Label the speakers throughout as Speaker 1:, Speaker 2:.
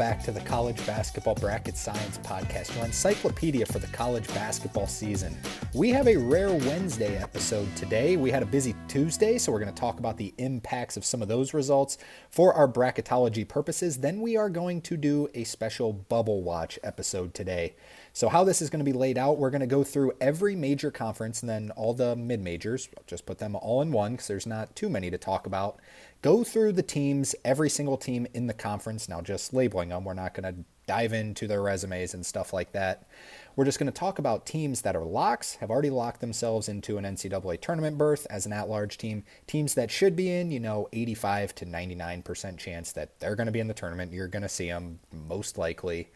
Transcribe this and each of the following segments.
Speaker 1: back to the College Basketball Bracket Science Podcast, your encyclopedia for the college basketball season. We have a rare Wednesday episode today. We had a busy Tuesday, so we're going to talk about the impacts of some of those results for our bracketology purposes. Then we are going to do a special bubble watch episode today. So how this is going to be laid out, we're going to go through every major conference and then all the mid-majors. I'll just put them all in one because there's not too many to talk about. Go through the teams, every single team in the conference. Now just labeling them. We're not going to dive into their resumes and stuff like that. We're just going to talk about teams that are locks, have already locked themselves into an NCAA tournament berth as an at-large team. Teams that should be in, 85 to 99% chance that they're going to be in the tournament. You're going to see them most likely.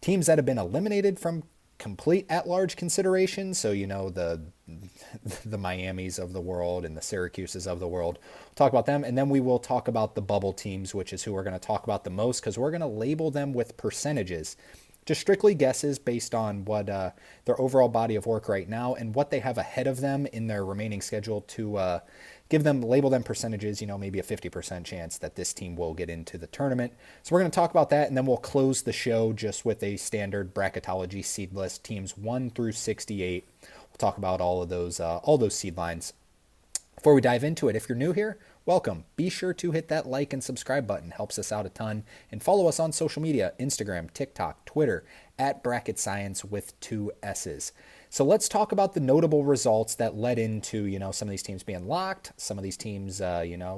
Speaker 1: Teams that have been eliminated from complete at-large consideration, so the Miamis of the world and the Syracuses of the world. We'll talk about them, and then we will talk about the bubble teams, which is who we're going to talk about the most, because we're going to label them with percentages. Just strictly guesses based on what their overall body of work right now and what they have ahead of them in their remaining schedule to label them percentages, maybe a 50% chance that this team will get into the tournament. So we're going to talk about that, and then we'll close the show just with a standard bracketology seed list, teams 1 through 68. We'll talk about all those seed lines. Before we dive into it, if you're new here, welcome. Be sure to hit that like and subscribe button. Helps us out a ton. And follow us on social media, Instagram, TikTok, Twitter, at Bracket Science with 2 S's. So let's talk about the notable results that led into, some of these teams being locked, some of these teams,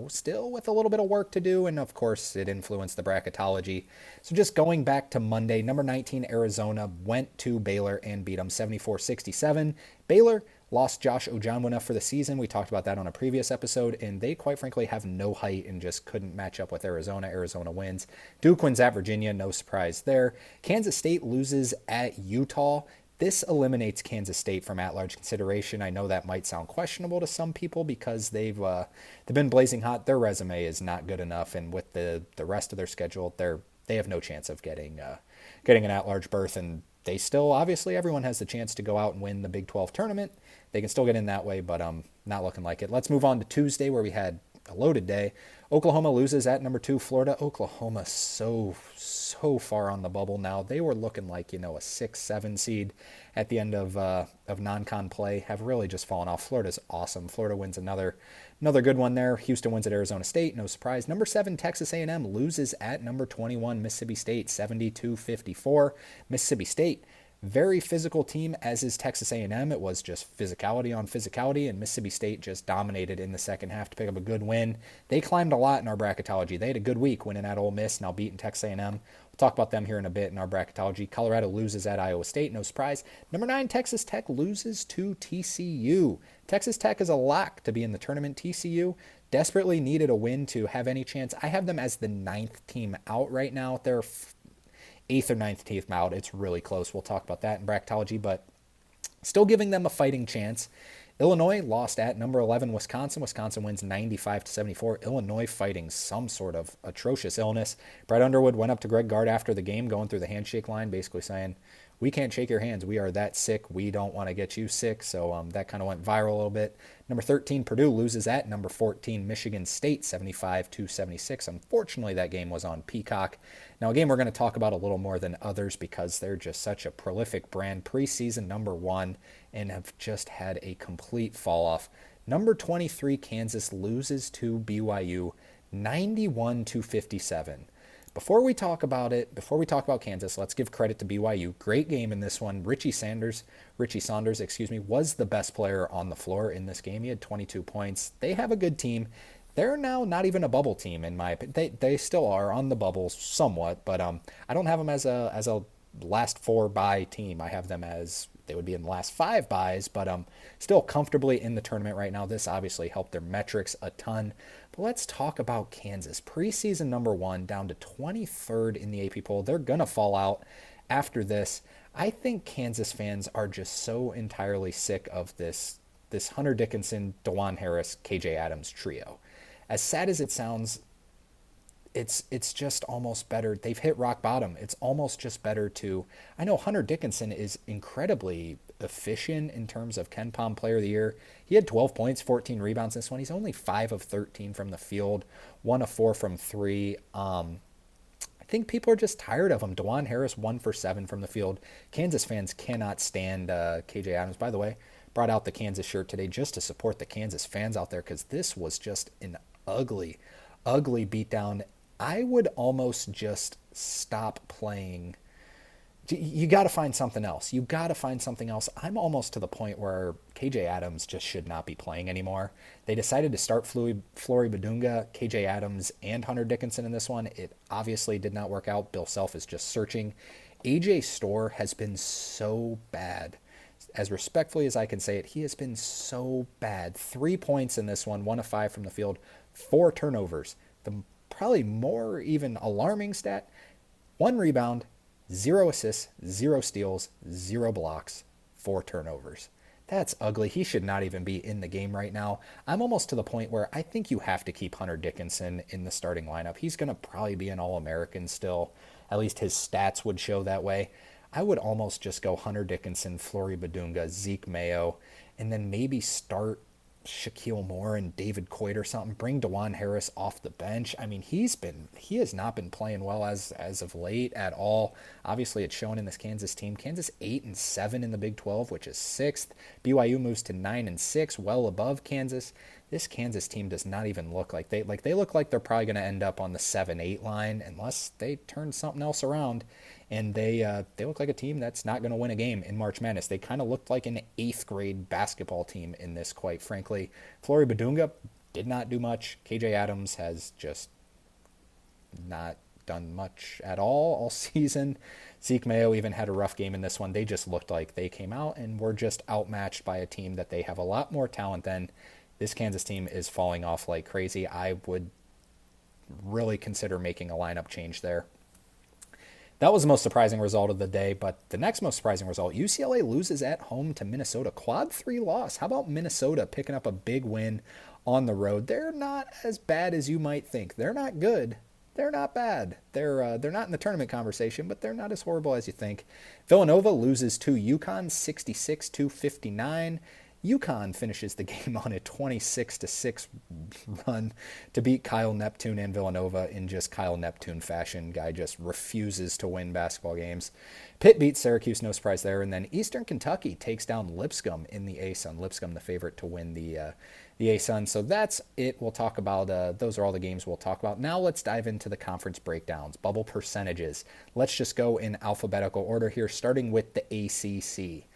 Speaker 1: still with a little bit of work to do. And of course, it influenced the bracketology. So just going back to Monday, number 19, Arizona went to Baylor and beat them 74-67. Baylor lost Josh Ojanwina for the season. We talked about that on a previous episode, and they quite frankly have no height and just couldn't match up with Arizona. Arizona wins. Duke wins at Virginia, no surprise there. Kansas State loses at Utah. This eliminates Kansas State from at-large consideration. I know that might sound questionable to some people because they've been blazing hot. Their resume is not good enough, and with the rest of their schedule, they have no chance of getting an at-large berth. And they still, obviously, everyone has the chance to go out and win the Big 12 tournament. They can still get in that way, but not looking like it. Let's move on to Tuesday, where we had a loaded day. Oklahoma loses at number 2, Florida. Oklahoma so far on the bubble now. They were looking like, a 6-7 seed at the end of non-con play. Have really just fallen off. Florida's awesome. Florida wins another good one there. Houston wins at Arizona State. No surprise. Number 7, Texas A&M loses at number 21, Mississippi State, 72-54. Mississippi State, very physical team, as is Texas A&M. It was just physicality on physicality, and Mississippi State just dominated in the second half to pick up a good win. They climbed a lot in our bracketology. They had a good week winning at Ole Miss, now beating Texas A&M. We'll talk about them here in a bit in our bracketology. Colorado loses at Iowa State, no surprise. Number 9, Texas Tech loses to TCU. Texas Tech is a lock to be in the tournament. TCU desperately needed a win to have any chance. I have them as the 9th team out right now. They're 8th or 9th team out. It's really close. We'll talk about that in bracketology, but still giving them a fighting chance. Illinois lost at number 11, Wisconsin. Wisconsin wins 95-74. Illinois fighting some sort of atrocious illness. Brett Underwood went up to Greg Gard after the game, going through the handshake line, basically saying, "We can't shake your hands. We are that sick. We don't want to get you sick." So that kind of went viral a little bit. Number 13, Purdue loses at number 14, Michigan State, 75-76. Unfortunately, that game was on Peacock. Now, a game we're going to talk about a little more than others because they're just such a prolific brand. Preseason number 1 and have just had a complete fall off. Number 23, Kansas loses to BYU, 91-57. Before we talk about Kansas, let's give credit to BYU. Great game in this one. Richie Saunders, was the best player on the floor in this game. He had 22 points. They have a good team. They're now not even a bubble team, in my opinion. They still are on the bubble somewhat, but I don't have them as a last 4 bye team. I have them as they would be in the last 5 byes, but still comfortably in the tournament right now. This obviously helped their metrics a ton. But let's talk about Kansas. Preseason number 1, down to 23rd in the AP poll. They're going to fall out after this. I think Kansas fans are just so entirely sick of this Hunter Dickinson, DeJuan Harris, KJ Adams trio. As sad as it sounds, it's just almost better. They've hit rock bottom. It's almost just better to... I know Hunter Dickinson is incredibly efficient in terms of Ken Pom Player of the Year. He had 12 points, 14 rebounds this one. He's only 5 of 13 from the field, 1 of 4 from 3. I think people are just tired of him. DeJuan Harris 1 for 7 from the field. Kansas fans cannot stand KJ Adams. By the way, brought out the Kansas shirt today just to support the Kansas fans out there because this was just an ugly, ugly beatdown. I would almost just stop playing. You got to find something else. You got to find something else. I'm almost to the point where KJ Adams just should not be playing anymore. They decided to start Flory Badunga, KJ Adams, and Hunter Dickinson in this one. It obviously did not work out. Bill Self is just searching. AJ Storr has been so bad. As respectfully as I can say it, he has been so bad. 3 points in this one, 1 of 5 from the field, 4 turnovers. The probably more even alarming stat, 1 rebound, 0 assists, 0 steals, 0 blocks, 4 turnovers. That's ugly. He should not even be in the game right now. I'm almost to the point where I think you have to keep Hunter Dickinson in the starting lineup. He's going to probably be an All-American still. At least his stats would show that way. I would almost just go Hunter Dickinson, Flory Badunga, Zeke Mayo, and then maybe start Shaquille Moore and David Coit or something. Bring DeJuan Harris off the bench. I mean, he has not been playing well as of late at all. Obviously, it's shown in this Kansas team. Kansas 8-7 in the Big 12, which is 6th. BYU moves to 9-6, well above Kansas. This Kansas team does not even look like they look like they're probably going to end up on the 7-8 line unless they turn something else around. And they look like a team that's not going to win a game in March Madness. They kind of looked like an 8th grade basketball team in this, quite frankly. Flory Badunga did not do much. KJ Adams has just not done much at all season. Zeke Mayo even had a rough game in this one. They just looked like they came out and were just outmatched by a team that they have a lot more talent than. This Kansas team is falling off like crazy. I would really consider making a lineup change there. That was the most surprising result of the day, but the next most surprising result, UCLA loses at home to Minnesota. Quad 3 loss. How about Minnesota picking up a big win on the road? They're not as bad as you might think. They're not good. They're not bad. They're not in the tournament conversation, but they're not as horrible as you think. Villanova loses to UConn 66-59. UConn finishes the game on a 26-6 run to beat Kyle Neptune and Villanova in just Kyle Neptune fashion. Guy just refuses to win basketball games. Pitt beats Syracuse, no surprise there. And then Eastern Kentucky takes down Lipscomb in the ASUN. Lipscomb, the favorite to win the ASUN. So that's it. We'll talk about, those are all the games we'll talk about. Now let's dive into the conference breakdowns, bubble percentages. Let's just go in alphabetical order here, starting with the ACC.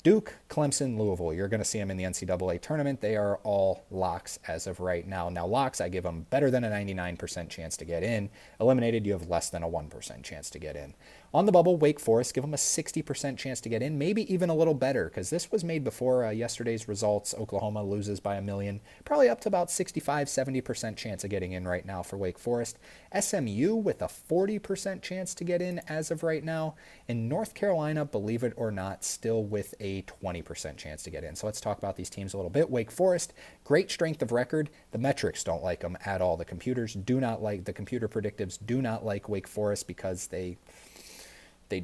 Speaker 1: Duke, Clemson, Louisville. You're going to see them in the NCAA tournament. They are all locks as of right now. Now, locks, I give them better than a 99% chance to get in. Eliminated, you have less than a 1% chance to get in. On the bubble, Wake Forest, give them a 60% chance to get in, maybe even a little better, because this was made before yesterday's results. Oklahoma loses by 1 million, probably up to about 65-70% chance of getting in right now for Wake Forest. SMU with a 40% chance to get in as of right now. And North Carolina, believe it or not, still with a 20% chance to get in. So let's talk about these teams a little bit. Wake Forest, great strength of record. The metrics don't like them at all. The computer predictives do not like Wake Forest because they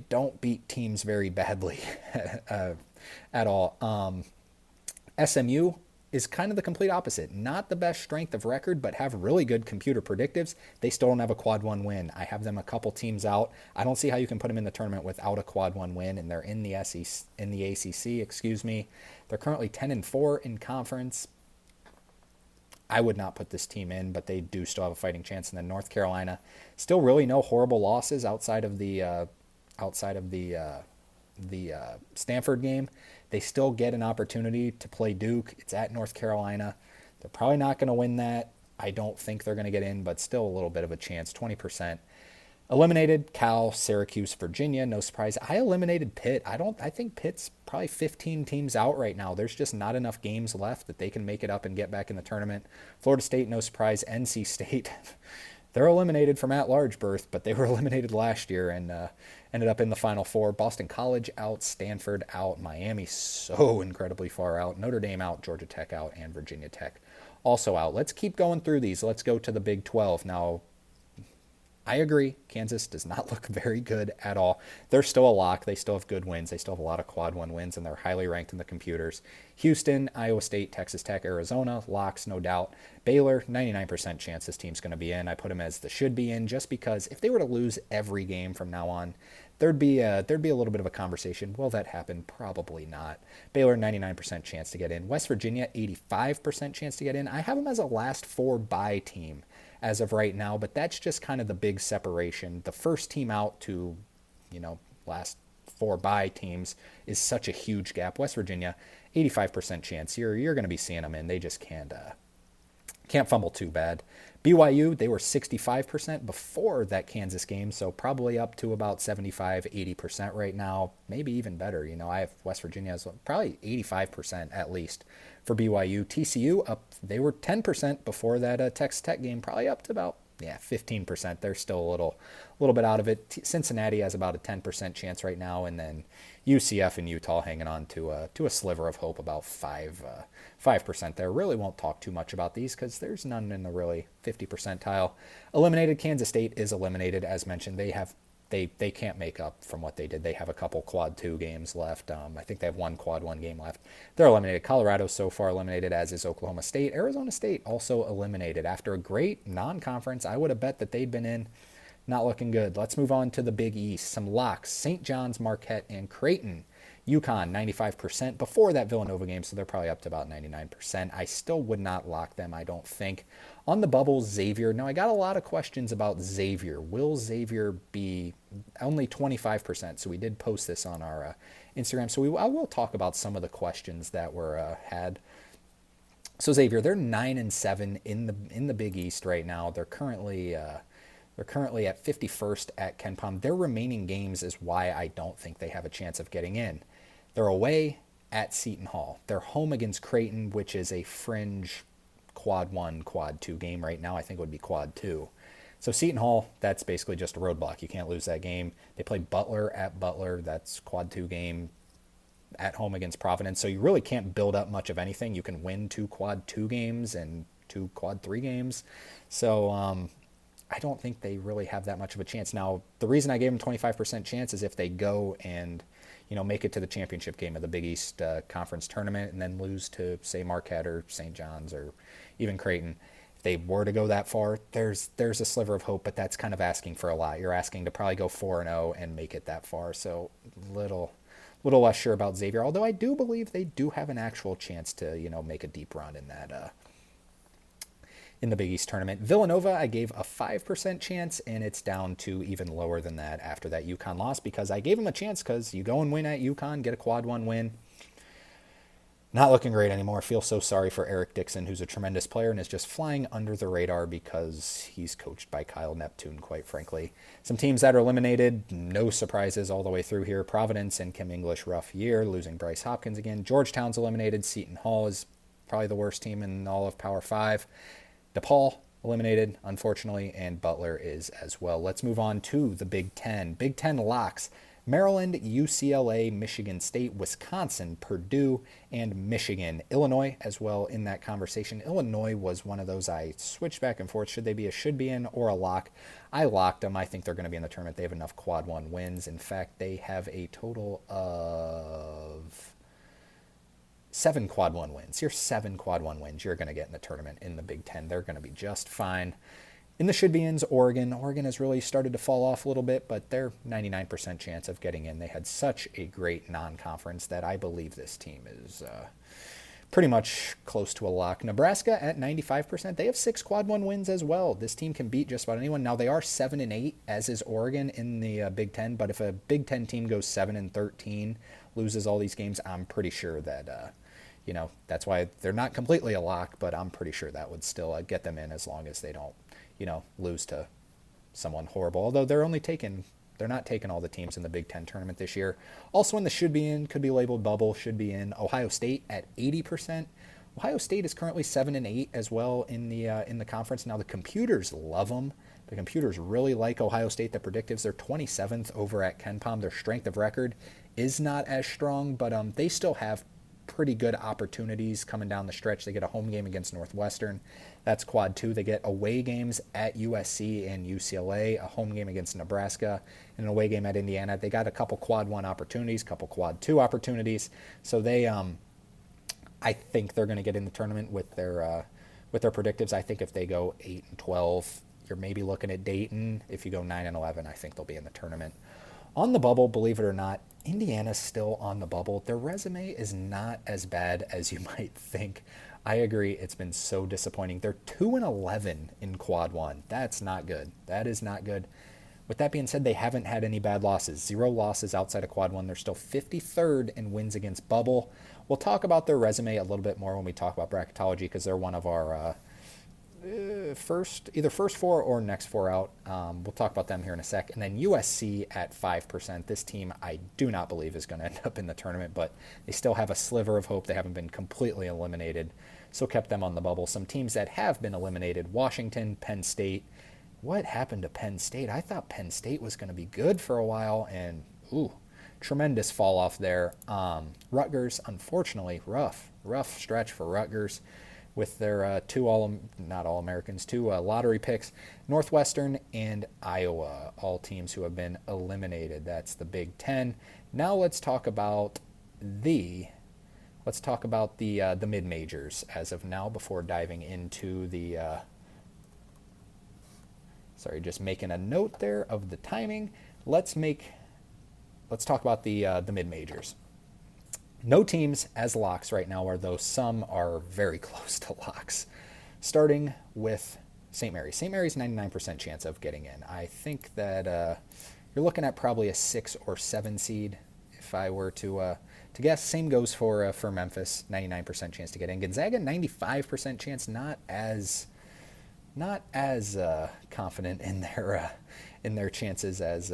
Speaker 1: don't beat teams very badly at all. SMU is kind of the complete opposite. Not the best strength of record, but have really good computer predictives. They still don't have a quad 1 win. I have them a couple teams out. I don't see how you can put them in the tournament without a quad 1 win, and they're in the ACC. They're currently 10-4 in conference. I would not put this team in, but they do still have a fighting chance. And then North Carolina, still really no horrible losses outside of the Stanford game. They still get an opportunity to play Duke. It's at North Carolina. They're probably not going to win that. I don't think they're going to get in, but still a little bit of a chance, 20%. Eliminated Cal, Syracuse, Virginia. No surprise. I eliminated Pitt. I think Pitt's probably 15 teams out right now. There's just not enough games left that they can make it up and get back in the tournament. Florida State, no surprise. NC State. They're eliminated from at-large berth, but they were eliminated last year and ended up in the Final Four. Boston College out, Stanford out, Miami so incredibly far out, Notre Dame out, Georgia Tech out, and Virginia Tech also out. Let's keep going through these. Let's go to the Big 12. Now, I agree. Kansas does not look very good at all. They're still a lock. They still have good wins. They still have a lot of quad one wins, and they're highly ranked in the computers. Houston, Iowa State, Texas Tech, Arizona, locks, no doubt. Baylor, 99% chance this team's going to be in. I put them as the should be in just because if they were to lose every game from now on, there'd be a little bit of a conversation. Will that happen? Probably not. Baylor, 99% chance to get in. West Virginia, 85% chance to get in. I have them as a last four bye team as of right now, but that's just kind of the big separation. The first team out to, last four bye teams is such a huge gap. West Virginia, 85% chance. You're going to be seeing them in. They just can't fumble too bad. BYU, they were 65% before that Kansas game, so probably up to about 75, 80% right now, maybe even better. I have West Virginia as probably 85% at least for BYU. TCU, up, they were 10% before that Texas Tech game, probably up to about 15%. They're still a little bit out of it. Cincinnati has about a 10% chance right now, and then UCF and Utah hanging on to a sliver of hope, about 5% there. Really won't talk too much about these because there's none in the really 50 percentile. Eliminated, Kansas State is eliminated, as mentioned. They can't make up from what they did. They have a couple quad 2 games left. I think they have one quad 1 game left. They're eliminated. Colorado so far eliminated, as is Oklahoma State. Arizona State also eliminated. After a great non-conference, I would have bet that they'd been in. Not looking good. Let's move on to the Big East. Some locks: St. John's, Marquette, and Creighton. UConn, 95% before that Villanova game, so they're probably up to about 99%. I still would not lock them, I don't think. On the bubble, Xavier. Now, I got a lot of questions about Xavier. Will Xavier be only 25%? So we did post this on our Instagram. So I will talk about some of the questions that were had. So Xavier, they're 9-7 in the Big East right now. They're currently at 51st at KenPom. Their remaining games is why I don't think they have a chance of getting in. They're away at Seton Hall. They're home against Creighton, which is a fringe quad 1, quad 2 game right now. I think it would be quad 2. So Seton Hall, that's basically just a roadblock. You can't lose that game. They play Butler at Butler. That's quad 2 game at home against Providence. So you really can't build up much of anything. You can win 2 quad 2 games and 2 quad 3 games. So I don't think they really have that much of a chance. Now, the reason I gave them 25% chance is if they go and make it to the championship game of the Big East Conference tournament and then lose to, say, Marquette or St. John's or even Creighton. If they were to go that far, there's a sliver of hope, but that's kind of asking for a lot. You're asking to probably go 4-0 and make it that far. So little less sure about Xavier, although I do believe they do have an actual chance to, make a deep run in that in the Big East tournament. Villanova, I gave a 5% chance, and it's down to even lower than that after that UConn loss because I gave them a chance because you go and win at UConn, get a quad 1 win. Not looking great anymore. Feel so sorry for Eric Dixon, who's a tremendous player and is just flying under the radar because he's coached by Kyle Neptune, quite frankly. Some teams that are eliminated, no surprises all the way through here. Providence and Kim English, rough year, losing Bryce Hopkins again. Georgetown's eliminated. Seton Hall is probably the worst team in all of Power 5. DePaul eliminated, unfortunately, and Butler is as well. Let's move on to the Big Ten. Big Ten locks: Maryland, UCLA, Michigan State, Wisconsin, Purdue, and Michigan. Illinois as well in that conversation. Illinois was one of those I switched back and forth. Should they be a should be in or a lock? I locked them. I think they're going to be in the tournament. They have enough quad 1 wins. In fact, they have a total of 7 quad 1 wins. Your 7 quad 1 wins you're going to get in the tournament in the Big Ten. They're going to be just fine. In the should-be-ins, Oregon has really started to fall off a little bit, but they're 99% chance of getting in. They had such a great non-conference that I believe this team is pretty much close to a lock. Nebraska at 95%. They have 6 quad 1 wins as well. This team can beat just about anyone. Now, they are 7-8, as is Oregon in the Big Ten, but if a Big Ten team goes 7-13, loses all these games, I'm pretty sure that that's why they're not completely a lock, but I'm pretty sure that would still get them in as long as they don't, lose to someone horrible. Although they're not taking all the teams in the Big Ten tournament this year. Also in the should be in, could be labeled bubble, should be in, Ohio State at 80%. Ohio State is currently 7-8 as well in the conference. Now the computers love them. The computers really like Ohio State. The predictives, they're 27th over at KenPom. Their strength of record is not as strong, but they still have pretty good opportunities coming down the stretch. They get a home game against Northwestern. That's quad 2. They get away games at USC and UCLA, a home game against Nebraska, and an away game at Indiana. They got a couple quad 1 opportunities, couple quad 2 opportunities. So they, I think they're going to get in the tournament with their predictives. I think if they go 8-12, you're maybe looking at Dayton. If you go 9-11, I think they'll be in the tournament. On the bubble, believe it or not, Indiana's still on the bubble. Their resume is not as bad as you might think. I agree. It's been so disappointing. They're 2-11 in quad 1. That's not good. That is not good. With that being said, they haven't had any bad losses. 0 losses outside of quad 1. They're still 53rd in wins against bubble. We'll talk about their resume a little bit more when we talk about bracketology because they're one of our either first 4 or next 4 out. We'll talk about them here in a sec. And then USC at 5%. This team I do not believe is going to end up in the tournament, but they still have a sliver of hope. They haven't been completely eliminated, so kept them on the bubble. Some teams that have been eliminated: Washington, Penn State. What happened to Penn State? I thought Penn State was going to be good for a while, and tremendous fall off there. Rutgers, unfortunately, rough stretch for Rutgers with their two lottery picks. Northwestern and Iowa, all teams who have been eliminated. That's the Big Ten. Now let's talk about the mid majors as of now before diving into the. Sorry, just making a note there of the timing. Let's talk about the mid majors. No teams as locks right now, although some are very close to locks. Starting with St. Mary's. St. Mary's 99% chance of getting in. I think that you're looking at probably a 6 or 7 seed if I were to guess. Same goes for Memphis, 99% chance to get in. Gonzaga, 95% chance, not as confident in their chances as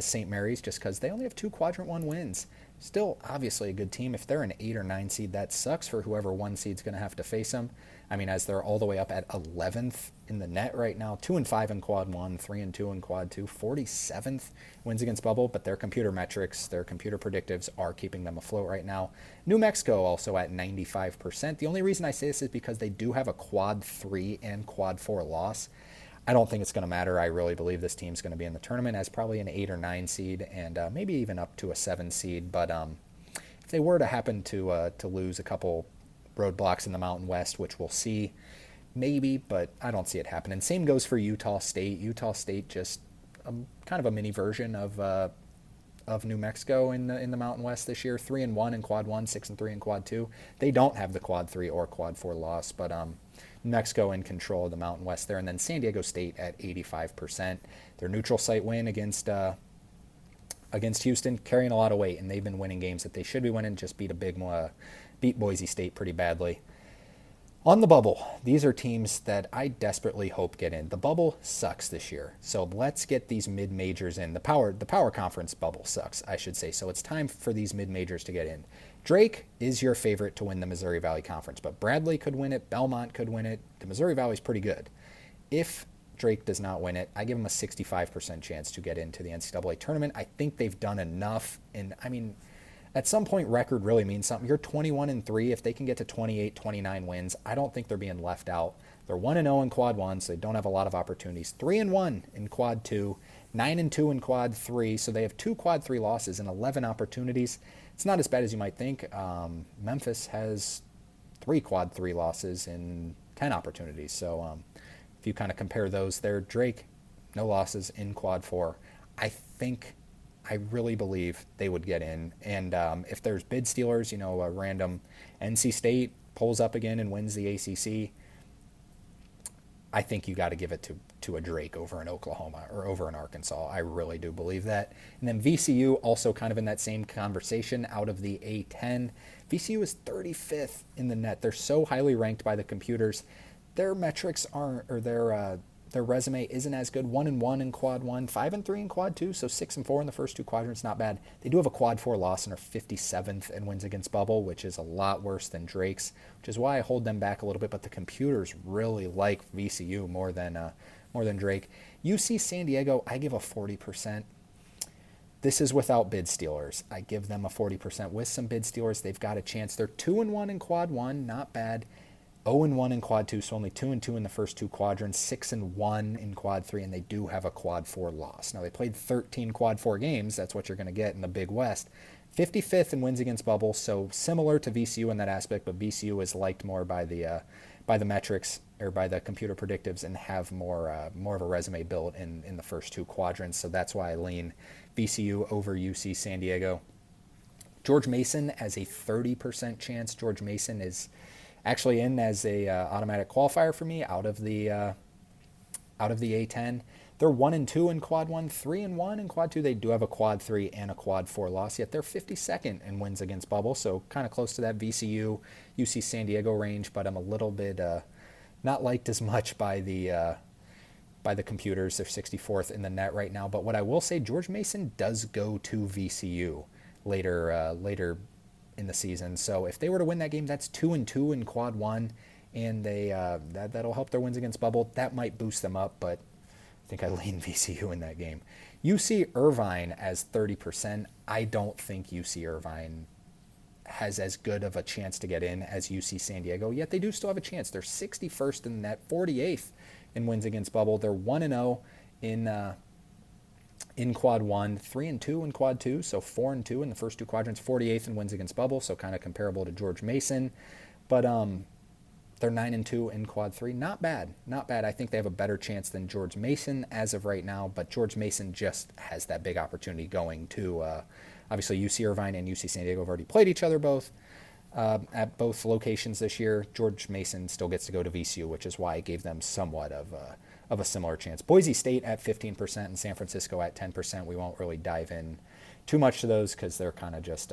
Speaker 1: St. Mary's, just because they only have 2 quadrant 1 wins. Still, obviously a good team. If they're an 8 or 9 seed, that sucks for whoever 1 seed's going to have to face them. I mean, as they're all the way up at 11th in the net right now, 2-5 in quad 1, 3-2 in quad 2, 47th wins against bubble, but their computer metrics, their computer predictives are keeping them afloat right now. New Mexico also at 95%. The only reason I say this is because they do have a quad 3 and quad 4 loss. I don't think it's going to matter. I really believe this team's going to be in the tournament as probably an 8 or 9 seed and maybe even up to a 7 seed. But if they were to happen to lose a couple roadblocks in the Mountain West, which we'll see, maybe, but I don't see it happening. Same goes for Utah State. Utah State just kind of a mini version of New Mexico in the Mountain West this year. 3-1 in quad 1, 6-3 in quad 2. They don't have the quad 3 or quad 4 loss, but New Mexico in control of the Mountain West there. And then San Diego State at 85%. Their neutral site win against Houston, carrying a lot of weight, and they've been winning games that they should be winning. Just beat Boise State pretty badly. On the bubble, these are teams that I desperately hope get in. The bubble sucks this year, so let's get these mid-majors in. The power conference bubble sucks, I should say, so it's time for these mid-majors to get in. Drake is your favorite to win the Missouri Valley Conference, but Bradley could win it, Belmont could win it. The Missouri Valley's pretty good. If Drake does not win it, I give him a 65% chance to get into the NCAA tournament. I think they've done enough, and I mean, at some point, record really means something. You're 21-3. If they can get to 28, 29 wins, I don't think they're being left out. They're 1-0 in quad 1, so they don't have a lot of opportunities. 3-1 in quad 2, 9-2 in quad 3, so they have 2 quad 3 losses and 11 opportunities. It's not as bad as you might think. Memphis has 3 quad 3 losses and 10 opportunities. So if you kind of compare those there, Drake, no losses in quad 4. I really believe they would get in. And if there's bid stealers, a random NC State pulls up again and wins the ACC, I think you got to give it to a Drake over in Oklahoma or over in Arkansas. I really do believe that. And then VCU also kind of in that same conversation out of the A10. VCU is 35th in the net. They're so highly ranked by the computers. Their metrics aren't, or their resume isn't as good. 1-1 in quad 1, 5-3 in quad 2, so 6-4 in the first 2 quadrants, not bad. They do have a quad 4 loss and are 57th in wins against bubble, which is a lot worse than Drake's, which is why I hold them back a little bit, but the computers really like VCU more than Drake. UC San Diego, I give a 40%. This is without bid stealers. I give them a 40%. With some bid stealers, they've got a chance. They're 2-1 in quad one, not bad. 0-1 in quad two, so only 2-2 in the first two quadrants, 6-1 in quad three, and they do have a quad four loss. Now, they played 13 quad four games. That's what you're going to get in the Big West. 55th in wins against bubble, so similar to VCU in that aspect, but VCU is liked more by the metrics or by the computer predictives and have more of a resume built in the first two quadrants. So that's why I lean VCU over UC San Diego. George Mason as a 30% chance. George Mason is actually in as a automatic qualifier for me out of the A10. They're 1-2 in quad one, 3-1 in quad two. They do have a quad three and a quad four loss, yet they're 52nd in wins against bubble, so kind of close to that VCU, UC San Diego range. But I'm a little bit not liked as much by the computers. They're 64th in the net right now. But what I will say, George Mason does go to VCU later in the season. So if they were to win that game, that's 2-2 in quad one, and that'll help their wins against bubble. That might boost them up, but I think I lean VCU in that game. UC Irvine as 30%. I don't think UC Irvine has as good of a chance to get in as UC San Diego, yet they do still have a chance. They're 61st in the net, 48th in wins against bubble. They're 1-0 in quad one, 3-2 in quad two, so 4-2 in the first two quadrants, 48th in wins against bubble, so kind of comparable to George Mason. But they're 9-2 in quad three. Not bad. I think they have a better chance than George Mason as of right now, but George Mason just has that big opportunity going to, obviously UC Irvine and UC San Diego have already played each other both at both locations this year. George Mason still gets to go to VCU, which is why I gave them somewhat of a similar chance. Boise State at 15% and San Francisco at 10%. We won't really dive in too much to those because they're kind of just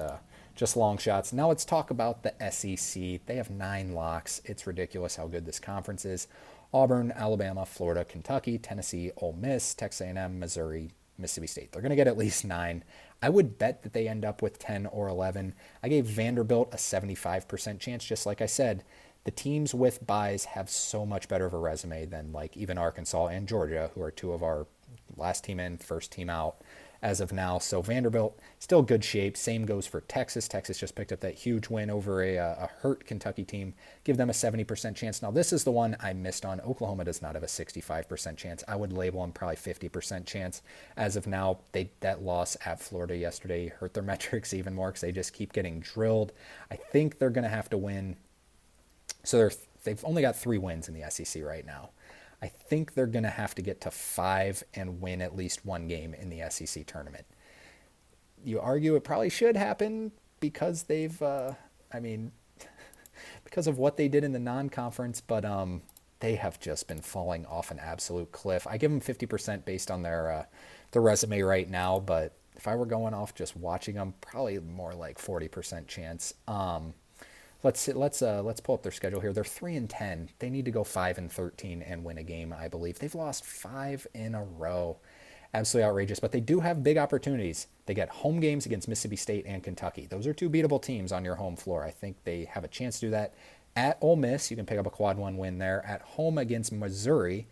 Speaker 1: long shots. Now let's talk about the SEC. They have 9 locks. It's ridiculous how good this conference is. Auburn, Alabama, Florida, Kentucky, Tennessee, Ole Miss, Texas A&M, Missouri, Mississippi State. They're going to get at least 9. I would bet that they end up with 10 or 11. I gave Vanderbilt a 75% chance. Just like I said, the teams with buys have so much better of a resume than like even Arkansas and Georgia, who are two of our last team in, first team out as of now. So Vanderbilt, still good shape. Same goes for Texas. Texas just picked up that huge win over a hurt Kentucky team. Give them a 70% chance. Now, this is the one I missed on. Oklahoma does not have a 65% chance. I would label them probably 50% chance. As of now, that loss at Florida yesterday hurt their metrics even more because they just keep getting drilled. I think they're going to have to win. So they've only got 3 wins in the SEC right now. I think they're going to have to get to 5 and win at least 1 game in the SEC tournament. You argue it probably should happen because because of what they did in the non-conference, but they have just been falling off an absolute cliff. I give them 50% based on their resume right now, but if I were going off just watching them, probably more like 40% chance. Let's pull up their schedule here. They're 3-10. They need to go 5-13 and win a game, I believe. They've lost 5 in a row. Absolutely outrageous. But they do have big opportunities. They get home games against Mississippi State and Kentucky. Those are 2 beatable teams on your home floor. I think they have a chance to do that. At Ole Miss, you can pick up a quad 1 win there. At home against Missouri,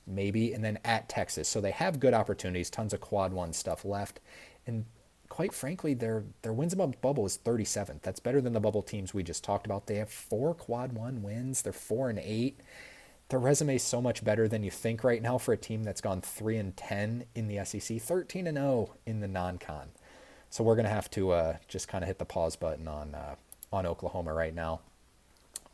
Speaker 1: maybe, and then at Texas. So they have good opportunities. Tons of quad 1 stuff left. And quite frankly, their wins above bubble is 37th. That's better than the bubble teams we just talked about. They have 4 quad 1 wins. They're 4-8. Their resume is so much better than you think right now for a team that's gone 3-10 in the SEC, 13-0 in the non-con. So we're going to have to just kind of hit the pause button on Oklahoma right now.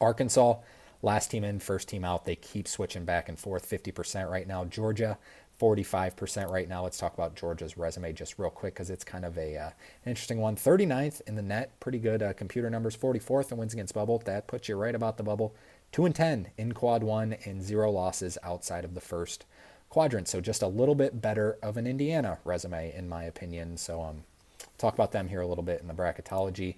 Speaker 1: Arkansas, last team in, first team out. They keep switching back and forth, 50% right now. Georgia, 45% right now. Let's talk about Georgia's resume just real quick because it's kind of an interesting one. 39th in the net, pretty good computer numbers. 44th in wins against bubble. That puts you right about the bubble. 2-10 in quad 1 and 0 losses outside of the first quadrant. So just a little bit better of an Indiana resume in my opinion. So talk about them here a little bit in the bracketology.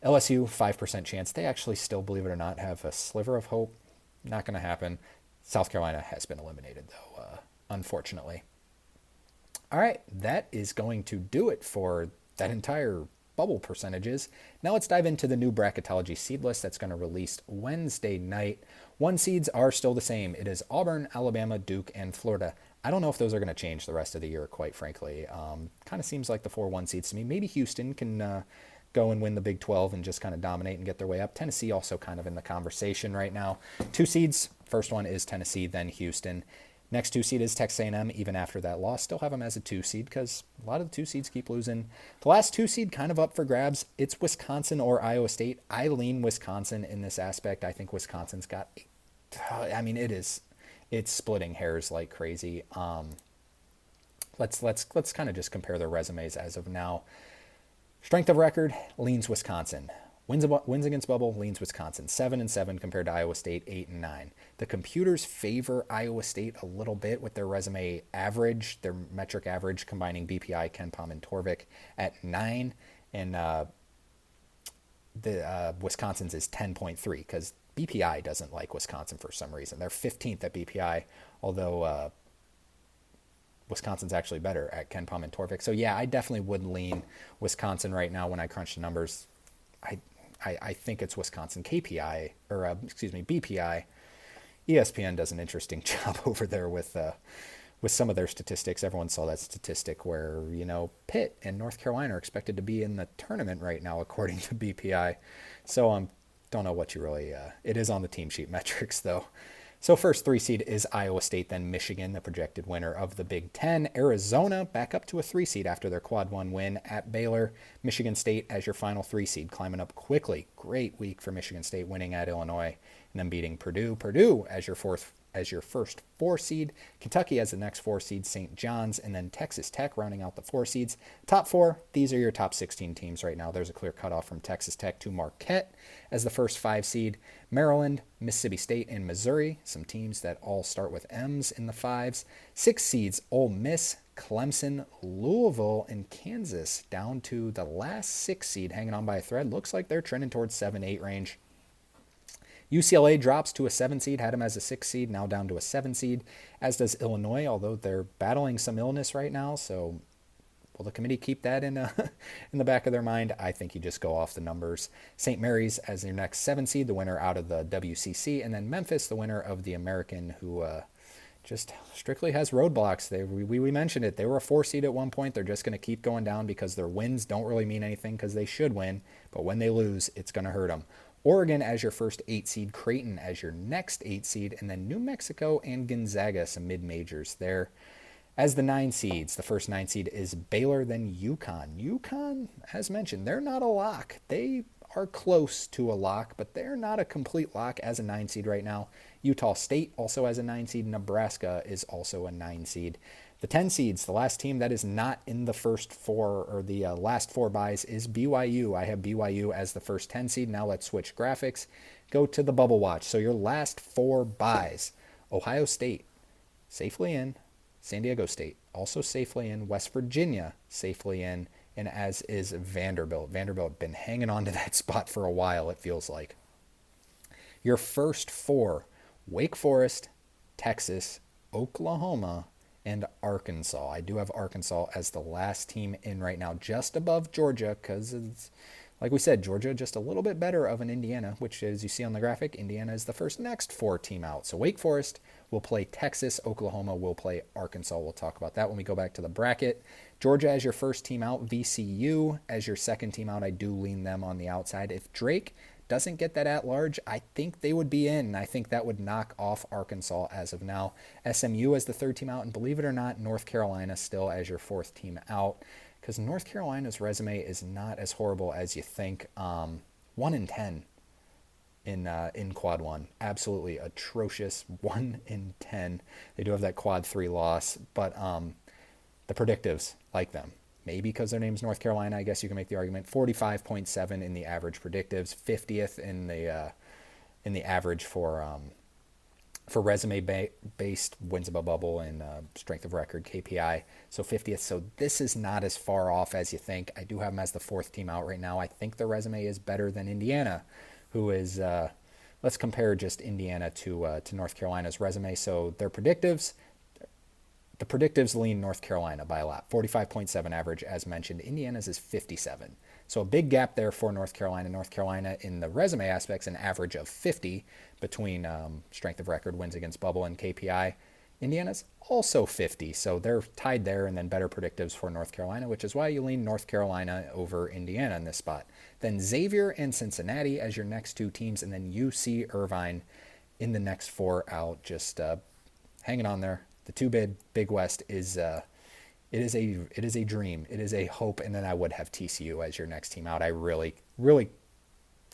Speaker 1: LSU, 5% chance. They actually still, believe it or not, have a sliver of hope. Not going to happen. South Carolina has been eliminated though, unfortunately. All right, that is going to do it for that entire bubble percentages. Now let's dive into the new Bracketology seed list that's going to release Wednesday night. 1 seeds are still the same. It is Auburn, Alabama, Duke, and Florida. I don't know if those are going to change the rest of the year, quite frankly. Kind of seems like the 4-1 seeds to me. Maybe Houston can go and win the Big 12 and just kind of dominate and get their way up. Tennessee also kind of in the conversation right now. 2 seeds. First one is Tennessee, then Houston. Next 2 seed is Texas A&M. Even after that loss, still have them as a 2 seed because a lot of the 2 seeds keep losing. The last 2 seed kind of up for grabs. It's Wisconsin or Iowa State. I lean Wisconsin in this aspect. I think Wisconsin's got, I mean, it's splitting hairs like crazy. Let's kind of just compare their resumes as of now. Strength of record leans Wisconsin. Wins against bubble leans Wisconsin. 7-7 compared to Iowa State, 8-9. The computers favor Iowa State a little bit with their resume average, their metric average, combining BPI, KenPom, and Torvik at 9, and the Wisconsin's is 10.3 because BPI doesn't like Wisconsin for some reason. They're 15th at BPI, although Wisconsin's actually better at KenPom and Torvik. So yeah, I definitely would lean Wisconsin right now when I crunch the numbers. I think it's Wisconsin. KPI, or BPI. ESPN does an interesting job over there with some of their statistics. Everyone saw that statistic where, Pitt and North Carolina are expected to be in the tournament right now, according to BPI. So don't know what you really, it is on the team sheet metrics though. So first 3 seed is Iowa State, then Michigan, the projected winner of the Big Ten. Arizona back up to a 3 seed after their quad 1 win at Baylor. Michigan State as your final 3 seed, climbing up quickly. Great week for Michigan State, winning at Illinois and then beating Purdue. Purdue as your first 4 seed. Kentucky as the next 4 seed, St. John's, and then Texas Tech rounding out the 4 seeds. Top 4, these are your top 16 teams right now. There's a clear cutoff from Texas Tech to Marquette as the first 5 seed. Maryland, Mississippi State, and Missouri, some teams that all start with M's in the 5s. 6 seeds, Ole Miss, Clemson, Louisville, and Kansas down to the last 6 seed, hanging on by a thread. Looks like they're trending towards 7-8 range. UCLA drops to a 7 seed, had them as a 6 seed, now down to a 7 seed, as does Illinois, although they're battling some illness right now. So will the committee keep that in the back of their mind? I think you just go off the numbers. St. Mary's as your next 7 seed, the winner out of the WCC, and then Memphis, the winner of the American, who just strictly has roadblocks. We mentioned it. They were a 4 seed at one point. They're just going to keep going down because their wins don't really mean anything because they should win, but when they lose, it's going to hurt them. Oregon as your first 8 seed, Creighton as your next 8 seed, and then New Mexico and Gonzaga, some mid-majors there. As the 9 seeds, the first 9 seed is Baylor, then UConn. UConn, as mentioned, they're not a lock. They are close to a lock, but they're not a complete lock as a 9 seed right now. Utah State also as a 9 seed. Nebraska is also a 9 seed. The 10 seeds, the last team that is not in the first 4 or the last 4 buys is BYU. I have BYU as the first 10 seed. Now let's switch graphics. Go to the bubble watch. So your last 4 buys, Ohio State, safely in. San Diego State, also safely in. West Virginia, safely in. And as is Vanderbilt. Vanderbilt been hanging on to that spot for a while, it feels like. Your first 4, Wake Forest, Texas, Oklahoma, and Arkansas. I do have Arkansas as the last team in right now, just above Georgia, because it's, like we said, Georgia just a little bit better of an Indiana, which, as you see on the graphic, Indiana is the first next 4 team out. So Wake Forest will play Texas, Oklahoma will play Arkansas. We'll talk about that when we go back to the bracket. Georgia as your first team out, VCU as your second team out. I do lean them on the outside. If Drake doesn't get that at large, I think they would be in. I think that would knock off Arkansas as of now. SMU as the 3rd team out, and believe it or not, North Carolina still as your 4th team out, because North Carolina's resume is not as horrible as you think. 1-10 in quad 1, absolutely atrocious. 1-10. They do have that quad 3 loss, but the predictives like them. Maybe because their name's North Carolina, I guess you can make the argument. 45.7 in the average predictives, 50th in the average for resume-based wins above bubble and strength of record KPI. So 50th. So this is not as far off as you think. I do have them as the 4th team out right now. I think the resume is better than Indiana, who is. Let's compare just Indiana to North Carolina's resume. So their predictives. The predictives lean North Carolina by a lot. 45.7 average, as mentioned. Indiana's is 57. So a big gap there for North Carolina. North Carolina, in the resume aspects, an average of 50 between strength of record, wins against bubble, and KPI. Indiana's also 50, so they're tied there, and then better predictives for North Carolina, which is why you lean North Carolina over Indiana in this spot. Then Xavier and Cincinnati as your next two teams, and then UC Irvine in the next four out, just hanging on there. The two-bid Big West is it is a dream. It is a hope, and then I would have TCU as your next team out. I really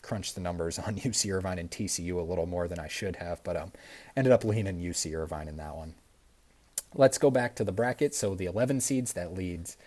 Speaker 1: crunched the numbers on UC Irvine and TCU a little more than I should have, but ended up leaning UC Irvine in that one. Let's go back to the bracket. So the 11 seeds the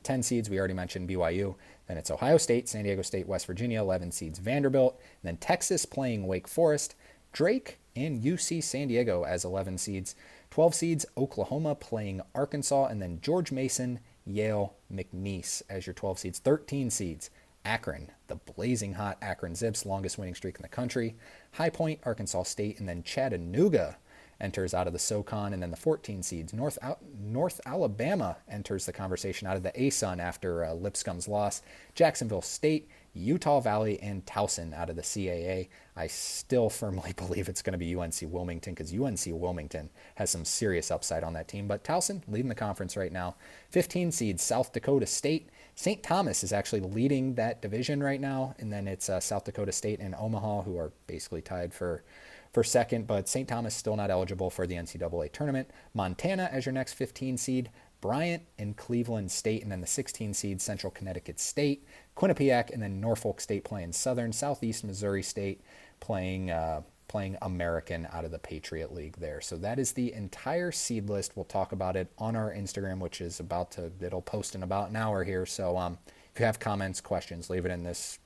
Speaker 1: 10 seeds, we already mentioned BYU. Then it's Ohio State, San Diego State, West Virginia, 11 seeds Vanderbilt. And then Texas playing Wake Forest, Drake, and UC San Diego as 11 seeds. 12 seeds Oklahoma playing Arkansas, and then George Mason, Yale, McNeese as your 12 seeds. 13 seeds Akron, the blazing hot Akron Zips, longest winning streak in the country. High Point, Arkansas State, and then Chattanooga enters out of the SoCon, and then the 14 seeds. North Alabama enters the conversation out of the ASUN after Lipscomb's loss. Jacksonville State, Utah Valley, and Towson out of the CAA. I still firmly believe it's going to be UNC Wilmington, because UNC Wilmington has some serious upside on that team. But Towson leading the conference right now. 15 seeds South Dakota State. St. Thomas is actually leading that division right now, and then it's South Dakota State and Omaha, who are basically tied for second, but St. Thomas still not eligible for the NCAA tournament. Montana as your next 15 seed, Bryant and Cleveland State, and then the 16 seed Central Connecticut State, Quinnipiac, and then Norfolk State playing Southern, Southeast Missouri State playing American out of the Patriot League there. So that is the entire seed list. We'll talk about it on our Instagram, which is it'll post in about an hour here. So if you have comments, questions, leave it in this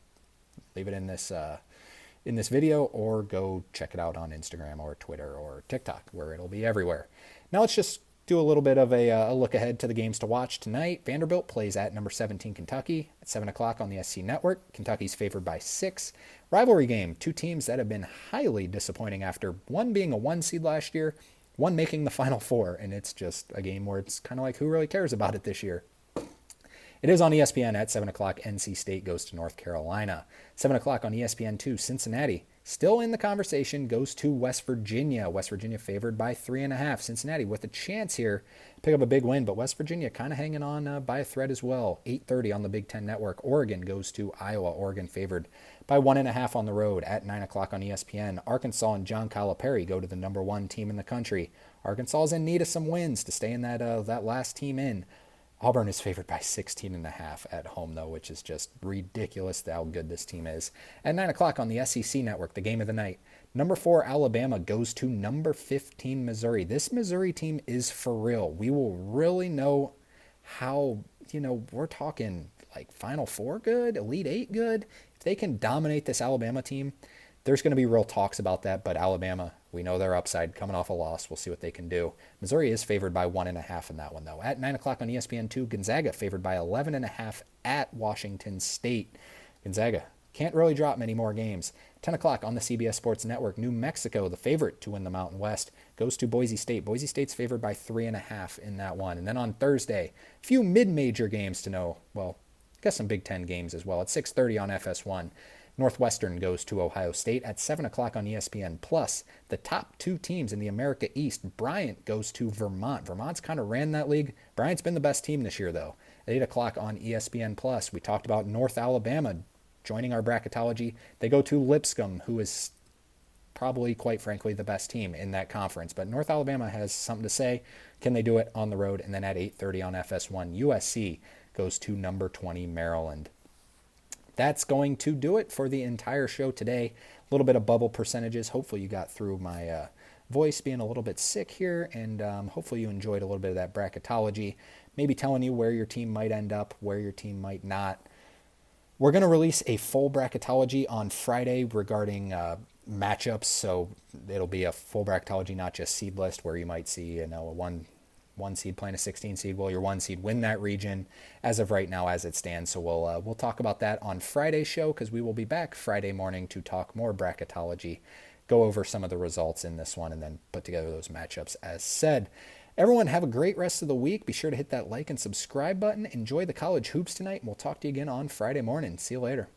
Speaker 1: video, or go check it out on Instagram or Twitter or TikTok, where it'll be everywhere. Now let's just do a little bit of a look ahead to the games to watch tonight. Vanderbilt plays at number 17 Kentucky at 7 o'clock on the SC Network. Kentucky's favored by 6. Rivalry game, two teams that have been highly disappointing after one being a 1 seed last year, one making the Final Four, and it's just a game where it's kind of like, who really cares about it this year? It is on ESPN at 7 o'clock. NC State goes to North Carolina. 7 o'clock on ESPN2. Cincinnati, still in the conversation, goes to West Virginia. West Virginia favored by 3.5. Cincinnati with a chance here to pick up a big win, but West Virginia kind of hanging on by a thread as well. 8:30 on the Big Ten Network. Oregon goes to Iowa. Oregon favored by 1.5 on the road. At 9 o'clock on ESPN. Arkansas and John Calipari go to the number 1 team in the country. Arkansas is in need of some wins to stay in that last team in. Auburn is favored by 16.5 at home, though, which is just ridiculous how good this team is. At 9 o'clock on the SEC Network, the game of the night, number 4 Alabama goes to number 15 Missouri. This Missouri team is for real. We will really know how, we're talking like Final Four good, Elite 8 good. If they can dominate this Alabama team, there's going to be real talks about that, but Alabama, we know their upside coming off a loss. We'll see what they can do. Missouri is favored by 1.5 in that one, though. At 9 o'clock on ESPN2, Gonzaga favored by 11.5 at Washington State. Gonzaga can't really drop many more games. 10 o'clock on the CBS Sports Network, New Mexico, the favorite to win the Mountain West, goes to Boise State. Boise State's favored by 3.5 in that one. And then on Thursday, a few mid-major games to know. Well, I guess some Big Ten games as well. At 6:30 on FS1. Northwestern goes to Ohio State. At 7 o'clock on ESPN+. The top 2 teams in the America East, Bryant goes to Vermont. Vermont's kind of ran that league. Bryant's been the best team this year, though. At 8 o'clock on ESPN+, we talked about North Alabama joining our bracketology. They go to Lipscomb, who is probably, quite frankly, the best team in that conference. But North Alabama has something to say. Can they do it on the road? And then at 8:30 on FS1, USC goes to number 20 Maryland. That's going to do it for the entire show today. A little bit of bubble percentages. Hopefully you got through my voice being a little bit sick here, and hopefully you enjoyed a little bit of that bracketology, maybe telling you where your team might end up, where your team might not. We're going to release a full bracketology on Friday regarding matchups, so it'll be a full bracketology, not just seed list, where you might see a one seed playing a 16 seed. Will your 1 seed win that region as of right now as it stands? So we'll talk about that on Friday's show, because we will be back Friday morning to talk more bracketology, go over some of the results in this one, and then put together those matchups as said. Everyone have a great rest of the week. Be sure to hit that like and subscribe button. Enjoy the college hoops tonight, and we'll talk to you again on Friday morning. See you later.